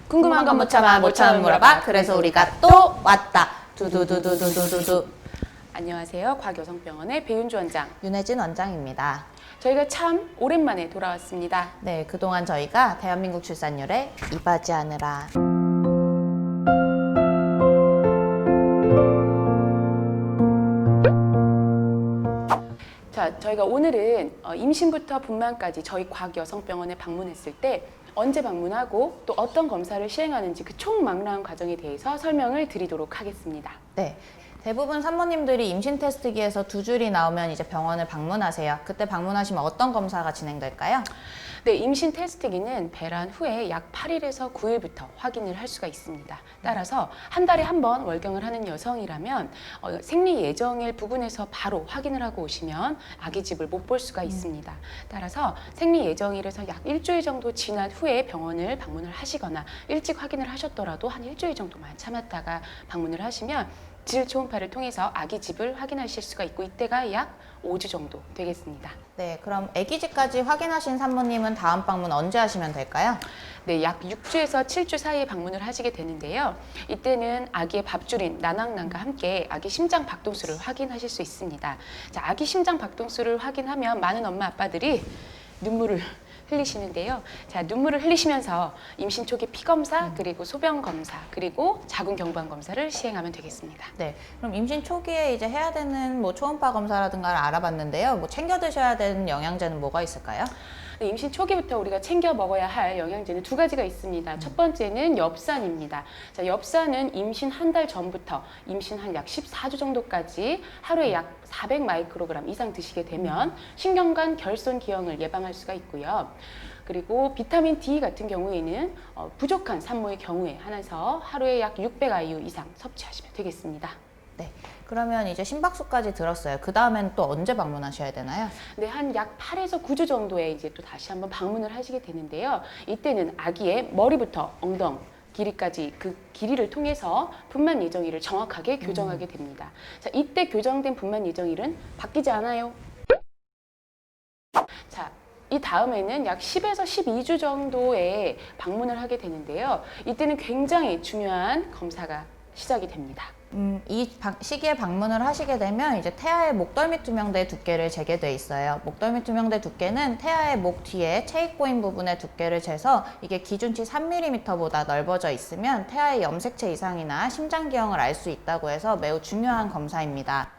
궁금한 건 못 참아 못 참아 물어봐. 그래서 우리가 또 왔다. 두두두두두두두. 안녕하세요. 과학여성병원의 배윤주 원장. 윤혜진 원장입니다. 저희가 참 오랜만에 돌아왔습니다. 네, 그동안 저희가 대한민국 출산율에 이바지하느라 자, 저희가 오늘은 임신부터 분만까지 저희 과학여성병원에 방문했을 때 언제 방문하고 또 어떤 검사를 시행하는지 그 총망라한 과정에 대해서 설명을 드리도록 하겠습니다. 네. 대부분 산모님들이 임신 테스트기에서 두 줄이 나오면 이제 병원을 방문하세요. 그때 방문하시면 어떤 검사가 진행될까요? 네, 임신 테스트기는 배란 후에 약 8일에서 9일부터 확인을 할 수가 있습니다. 따라서 한 달에 한 번 월경을 하는 여성이라면 생리 예정일 부분에서 바로 확인을 하고 오시면 아기 집을 못 볼 수가 있습니다. 따라서 생리 예정일에서 약 일주일 정도 지난 후에 병원을 방문을 하시거나 일찍 확인을 하셨더라도 한 일주일 정도만 참았다가 방문을 하시면 질 초음파를 통해서 아기 집을 확인하실 수가 있고 이때가 약 5주 정도 되겠습니다. 네, 그럼 아기집까지 확인하신 산모님은 다음 방문 언제 하시면 될까요? 네, 약 6주에서 7주 사이에 방문을 하시게 되는데요. 이때는 아기의 밥줄인 나낭란과 함께 아기 심장 박동수를 확인하실 수 있습니다. 자, 아기 심장 박동수를 확인하면 많은 엄마 아빠들이 눈물을 흘리시는데요. 자, 눈물을 흘리시면서 임신 초기 피 검사, 그리고 소변 검사, 그리고 자궁 경부암 검사를 시행하면 되겠습니다. 네, 그럼 임신 초기에 이제 해야 되는 뭐 초음파 검사라든가를 알아봤는데요. 뭐 챙겨 드셔야 되는 영양제는 뭐가 있을까요? 네, 임신 초기부터 우리가 챙겨 먹어야 할 영양제는 두 가지가 있습니다. 첫 번째는 엽산입니다. 자, 엽산은 임신 한 달 전부터 임신 한 약 14주 정도까지 하루에 약 400 마이크로그램 이상 드시게 되면 신경관 결손 기형을 예방할 수가 있고요. 그리고 비타민 D 같은 경우에는 부족한 산모의 경우에 한해서 하루에 약 600 IU 이상 섭취하시면 되겠습니다. 네, 그러면 이제 심박수까지 들었어요. 그 다음엔 또 언제 방문하셔야 되나요? 네, 한 약 8에서 9주 정도에 이제 또 다시 한번 방문을 하시게 되는데요. 이때는 아기의 머리부터 엉덩 길이까지 그 길이를 통해서 분만 예정일을 정확하게 교정하게 됩니다. 자, 이때 교정된 분만 예정일은 바뀌지 않아요. 자, 이 다음에는 약 10에서 12주 정도에 방문을 하게 되는데요. 이때는 굉장히 중요한 검사가 시작이 됩니다. 이 시기에 방문을 하시게 되면 이제 태아의 목덜미 투명대 두께를 재게 돼 있어요. 목덜미 투명대 두께는 태아의 목 뒤에 체익고인 부분의 두께를 재서 이게 기준치 3mm보다 넓어져 있으면 태아의 염색체 이상이나 심장기형을 알 수 있다고 해서 매우 중요한 검사입니다.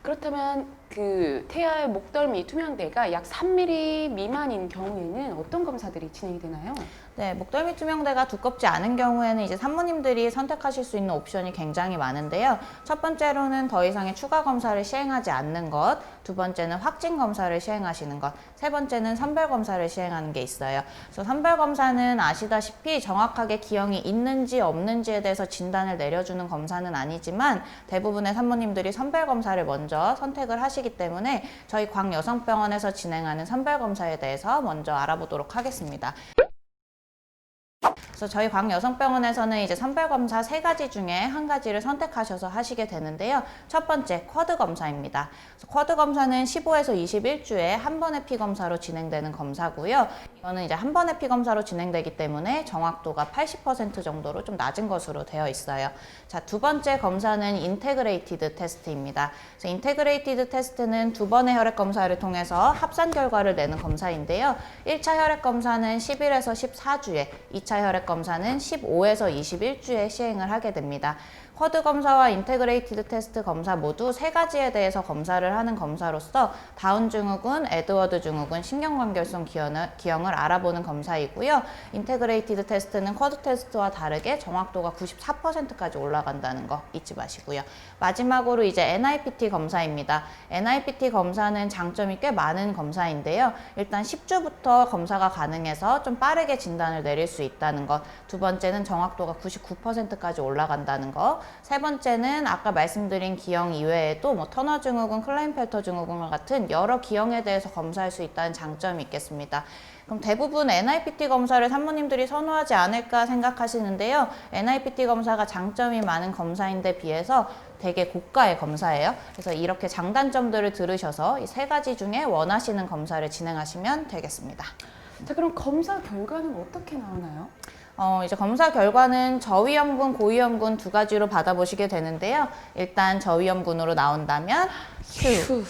그렇다면 그 태아의 목덜미 투명대가 약 3mm 미만인 경우에는 어떤 검사들이 진행이 되나요? 네, 목덜미 투명대가 두껍지 않은 경우에는 이제 산모님들이 선택하실 수 있는 옵션이 굉장히 많은데요. 첫 번째로는 더 이상의 추가 검사를 시행하지 않는 것, 두 번째는 확진 검사를 시행하시는 것, 세 번째는 선별 검사를 시행하는 게 있어요. 그래서 선별 검사는 아시다시피 정확하게 기형이 있는지 없는지에 대해서 진단을 내려주는 검사는 아니지만 대부분의 산모님들이 선별 검사를 먼저 선택을 하시기 때문에 저희 광여성병원에서 진행하는 선별 검사에 대해서 먼저 알아보도록 하겠습니다. 그래서 저희 광여성병원에서는 이제 선별검사 3가지 중에 한 가지를 선택하셔서 하시게 되는데요. 첫 번째, 쿼드 검사입니다. 쿼드 검사는 15에서 21주에 한 번의 피 검사로 진행되는 검사고요. 이거는 이제 한 번의 피 검사로 진행되기 때문에 정확도가 80% 정도로 좀 낮은 것으로 되어 있어요. 자, 두 번째 검사는 인테그레이티드 테스트입니다. 그래서 인테그레이티드 테스트는 두 번의 혈액 검사를 통해서 합산 결과를 내는 검사인데요. 1차 혈액 검사는 11에서 14주에, 2차 혈액 검사는 15에서 21주에 시행을 하게 됩니다. 쿼드 검사와 인테그레이티드 테스트 검사 모두 3가지에 대해서 검사를 하는 검사로서 다운 증후군, 에드워드 증후군, 신경관결손 기형을 알아보는 검사이고요. 인테그레이티드 테스트는 쿼드 테스트와 다르게 정확도가 94%까지 올라간다는 거 잊지 마시고요. 마지막으로 이제 NIPT 검사입니다. NIPT 검사는 장점이 꽤 많은 검사인데요. 일단 10주부터 검사가 가능해서 좀 빠르게 진단을 내릴 수 있다는 것, 두 번째는 정확도가 99%까지 올라간다는 것, 세 번째는 아까 말씀드린 기형 이외에도 뭐 터너 증후군, 클라인펠터 증후군 같은 여러 기형에 대해서 검사할 수 있다는 장점이 있겠습니다. 그럼 대부분 NIPT 검사를 산모님들이 선호하지 않을까 생각하시는데요. NIPT 검사가 장점이 많은 검사인데 비해서 되게 고가의 검사예요. 그래서 이렇게 장단점들을 들으셔서 이 3가지 중에 원하시는 검사를 진행하시면 되겠습니다. 자, 그럼 검사 결과는 어떻게 나오나요? 이제 검사 결과는 저위험군, 고위험군 두 가지로 받아보시게 되는데요. 일단 저위험군으로 나온다면 휴.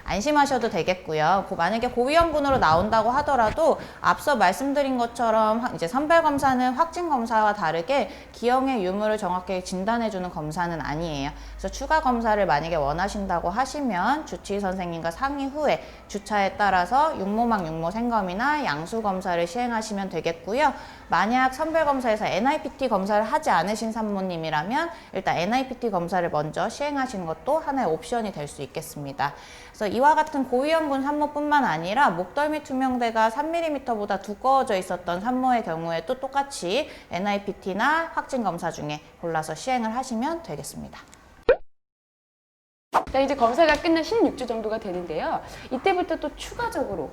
안심하셔도 되겠고요. 만약에 고위험군으로 나온다고 하더라도 앞서 말씀드린 것처럼 이제 선별검사는 확진검사와 다르게 기형의 유무를 정확하게 진단해주는 검사는 아니에요. 그래서 추가 검사를 만약에 원하신다고 하시면 주치의 선생님과 상의 후에 주차에 따라서 육모막 육모 생검이나 양수 검사를 시행하시면 되겠고요. 만약 선별검사에서 NIPT 검사를 하지 않으신 산모님이라면 일단 NIPT 검사를 먼저 시행하시는 것도 하나의 옵션이 될 수 있겠습니다. 그래서 이와 같은 고위험군 산모뿐만 아니라 목덜미 투명대가 3mm보다 두꺼워져 있었던 산모의 경우에도 똑같이 NIPT나 확진검사 중에 골라서 시행을 하시면 되겠습니다. 자, 이제 검사가 끝난 16주 정도가 되는데요. 이때부터 또 추가적으로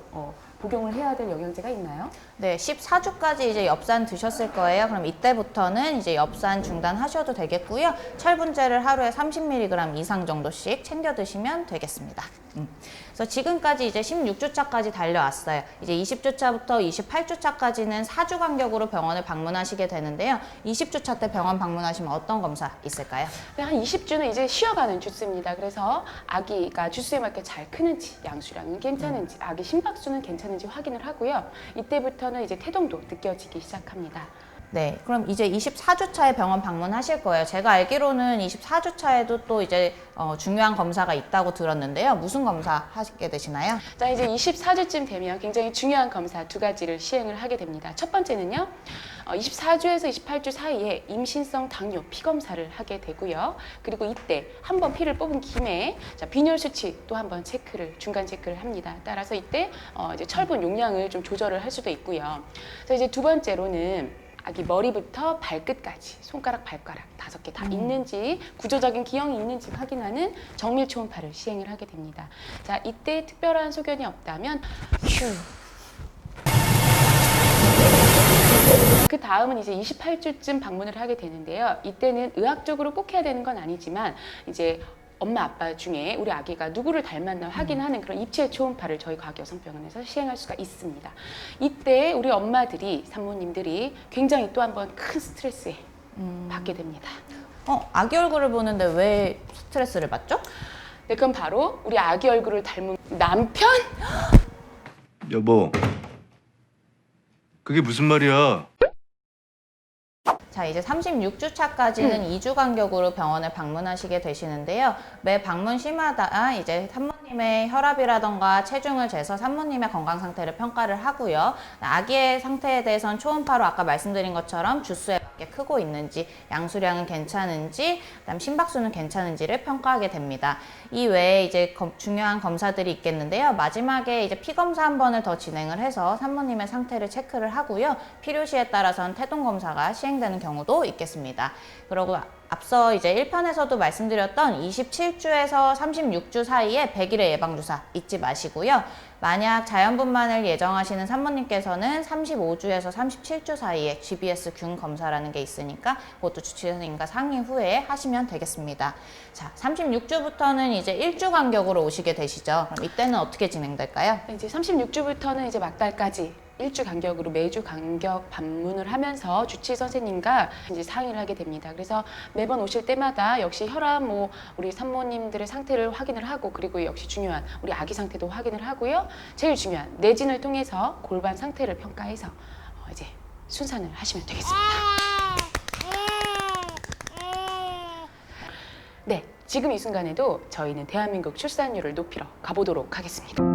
복용을 해야 될 영양제가 있나요? 네, 14주까지 이제 엽산 드셨을 거예요. 그럼 이때부터는 이제 엽산 중단하셔도 되겠고요. 철분제를 하루에 30mg 이상 정도씩 챙겨 드시면 되겠습니다. 그래서 지금까지 이제 16주차까지 달려왔어요. 이제 20주차부터 28주차까지는 4주 간격으로 병원을 방문하시게 되는데요. 20주차 때 병원 방문하시면 어떤 검사 있을까요? 네, 한 20주는 이제 쉬어가는 주스입니다. 그래서 아기가 주스에 맞게 잘 크는지, 양수량은 괜찮은지, 아기 심박수는 괜찮은지 확인을 하고요. 이때부터는 이제 태동도 느껴지기 시작합니다. 네, 그럼 이제 24주차에 병원 방문하실 거예요. 제가 알기로는 24주차에도 또 이제 중요한 검사가 있다고 들었는데요. 무슨 검사 하시게 되시나요? 자, 이제 24주쯤 되면 굉장히 중요한 검사 두 가지를 시행을 하게 됩니다. 첫 번째는요, 24주에서 28주 사이에 임신성 당뇨 피검사를 하게 되고요. 그리고 이때 한번 피를 뽑은 김에 빈혈 수치 또 한번 중간 체크를 합니다. 따라서 이때 이제 철분 용량을 좀 조절을 할 수도 있고요. 자, 이제 두 번째로는 아기 머리부터 발끝까지 손가락, 발가락 5개 다 있는지 구조적인 기형이 있는지 확인하는 정밀 초음파를 시행을 하게 됩니다. 자, 이때 특별한 소견이 없다면 휴. 그 다음은 이제 28주쯤 방문을 하게 되는데요. 이때는 의학적으로 꼭 해야 되는 건 아니지만 이제 엄마 아빠 중에 우리 아기가 누구를 닮았나 확인하는 그런 입체 초음파를 저희 과학여성병원에서 시행할 수가 있습니다. 이때 우리 엄마들이, 산모님들이 굉장히 또 한 번 큰 스트레스에 받게 됩니다. 아기 얼굴을 보는데 왜 스트레스를 받죠? 네, 그럼 바로 우리 아기 얼굴을 닮은 남편? 여보, 그게 무슨 말이야? 자, 이제 36주차까지는 2주 간격으로 병원을 방문하시게 되시는데요. 매 방문 시마다 이제 산모님의 혈압이라던가 체중을 재서 산모님의 건강 상태를 평가를 하고요. 아기의 상태에 대해서는 초음파로 아까 말씀드린 것처럼 주수에 맞게 크고 있는지, 양수량은 괜찮은지, 그다음 심박수는 괜찮은지를 평가하게 됩니다. 이 외에 이제 중요한 검사들이 있겠는데요. 마지막에 이제 피 검사 한 번을 더 진행을 해서 산모님의 상태를 체크를 하고요. 필요시에 따라서는 태동 검사가 시행되는 경우도 있겠습니다. 그리고 앞서 이제 1편에서도 말씀드렸던 27주에서 36주 사이에 100일의 예방주사 잊지 마시고요. 만약 자연분만을 예정하시는 산모님께서는 35주에서 37주 사이에 GBS 균 검사라는 게 있으니까 그것도 주치의 선생님과 상의 후에 하시면 되겠습니다. 자, 36주부터는 이제 1주 간격으로 오시게 되시죠. 그럼 이때는 어떻게 진행될까요? 이제 36주부터는 이제 막달까지 1주 간격으로 매주 간격 방문을 하면서 주치의 선생님과 이제 상의를 하게 됩니다. 그래서 매번 오실 때마다 역시 혈압, 우리 산모님들의 상태를 확인을 하고, 그리고 역시 중요한 우리 아기 상태도 확인을 하고요. 제일 중요한 내진을 통해서 골반 상태를 평가해서 이제 순산을 하시면 되겠습니다. 네, 지금 이 순간에도 저희는 대한민국 출산율을 높이러 가보도록 하겠습니다.